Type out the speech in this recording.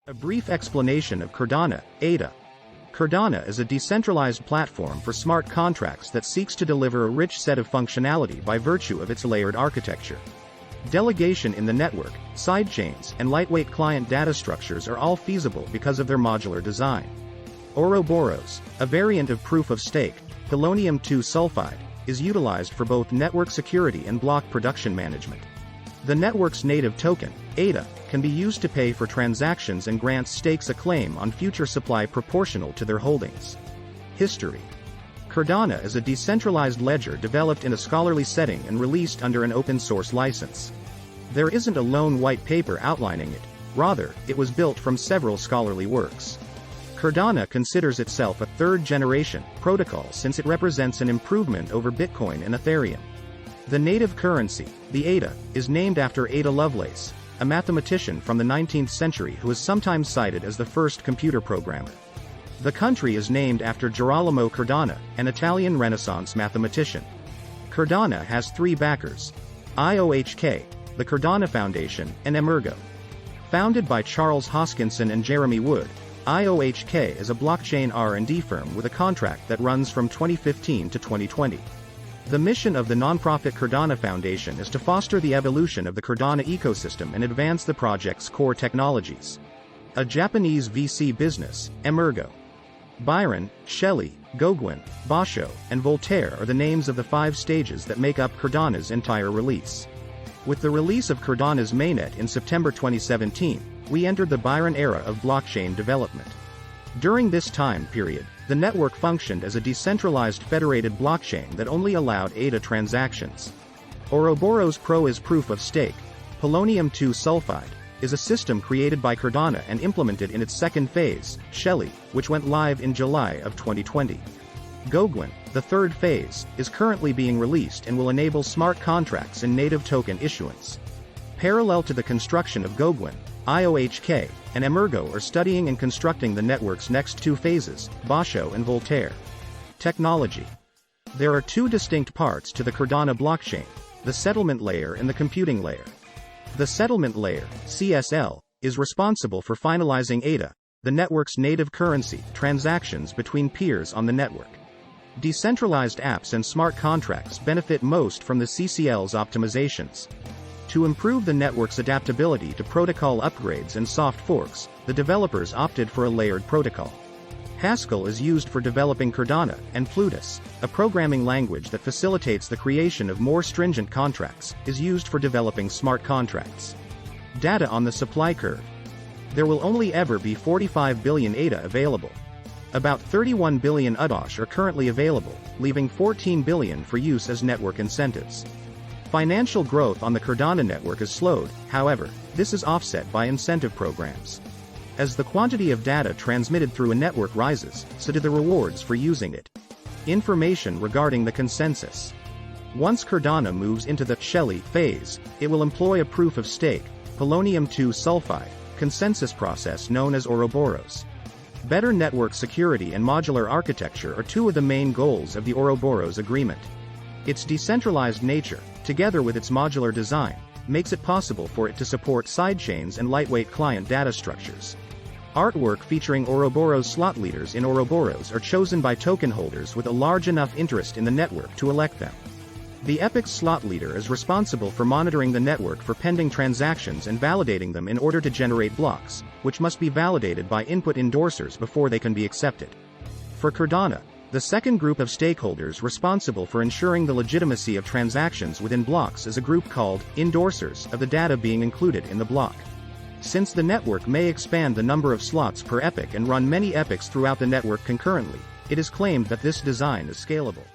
A brief explanation of Cardano, ADA. Cardano is a decentralized platform for smart contracts that seeks to deliver a rich set of functionality by virtue of its layered architecture. Delegation in the network, sidechains, and lightweight client data structures are all feasible because of their modular design. Ouroboros, a variant of proof-of-stake, polonium-2 sulfide, is utilized for both network security and block production management. The network's native token, ADA, can be used to pay for transactions and grants stakes a claim on future supply proportional to their holdings. History. Cardano is a decentralized ledger developed in a scholarly setting and released under an open-source license. There isn't a lone white paper outlining it, rather, it was built from several scholarly works. Cardano considers itself a third-generation protocol since it represents an improvement over Bitcoin and Ethereum. The native currency, the ADA, is named after Ada Lovelace, a mathematician from the 19th century who is sometimes cited as the first computer programmer. The country is named after Girolamo Cardano, an Italian Renaissance mathematician. Cardano has three backers: IOHK, the Cardano Foundation, and Emergo. Founded by Charles Hoskinson and Jeremy Wood, IOHK is a blockchain R&D firm with a contract that runs from 2015 to 2020. The mission of the nonprofit Cardano Foundation is to foster the evolution of the Cardano ecosystem and advance the project's core technologies. A Japanese VC business, Emergo. Byron, Shelley, Gauguin, Basho, and Voltaire are the names of the 5 stages that make up Cardano's entire release. With the release of Cardano's mainnet in September 2017, we entered the Byron era of blockchain development. During this time period, the network functioned as a decentralized federated blockchain that only allowed ADA transactions. Ouroboros Pro is proof of stake. Polonium-2 sulfide is a system created by Cardano and implemented in its second phase, Shelley, which went live in July of 2020. Gauguin, the third phase, is currently being released and will enable smart contracts and native token issuance. Parallel to the construction of Gauguin, IOHK and Emergo are studying and constructing the network's next 2 phases, Basho and Voltaire. Technology. There are 2 distinct parts to the Cardano blockchain: the settlement layer and the computing layer. The settlement layer, CSL, is responsible for finalizing ADA, the network's native currency, transactions between peers on the network. Decentralized apps and smart contracts benefit most from the CCL's optimizations. To improve the network's adaptability to protocol upgrades and soft forks, the developers opted for a layered protocol. Haskell is used for developing Cardano, and Plutus, a programming language that facilitates the creation of more stringent contracts, is used for developing smart contracts. Data on the supply curve. There will only ever be 45 billion ADA available. About 31 billion UDOSH are currently available, leaving 14 billion for use as network incentives. Financial growth on the Cardano network is slowed, however, this is offset by incentive programs. As the quantity of data transmitted through a network rises, so do the rewards for using it. Information regarding the consensus. Once Cardano moves into the Shelley phase, it will employ a proof-of-stake, polonium-2 sulfide, consensus process known as Ouroboros. Better network security and modular architecture are 2 of the main goals of the Ouroboros agreement. Its decentralized nature, together with its modular design, makes it possible for it to support sidechains and lightweight client data structures. Artwork featuring Ouroboros slot leaders in Ouroboros are chosen by token holders with a large enough interest in the network to elect them. The Epic's slot leader is responsible for monitoring the network for pending transactions and validating them in order to generate blocks, which must be validated by input endorsers before they can be accepted. For Cardano, the second group of stakeholders responsible for ensuring the legitimacy of transactions within blocks is a group called endorsers of the data being included in the block. Since the network may expand the number of slots per epoch and run many epochs throughout the network concurrently, it is claimed that this design is scalable.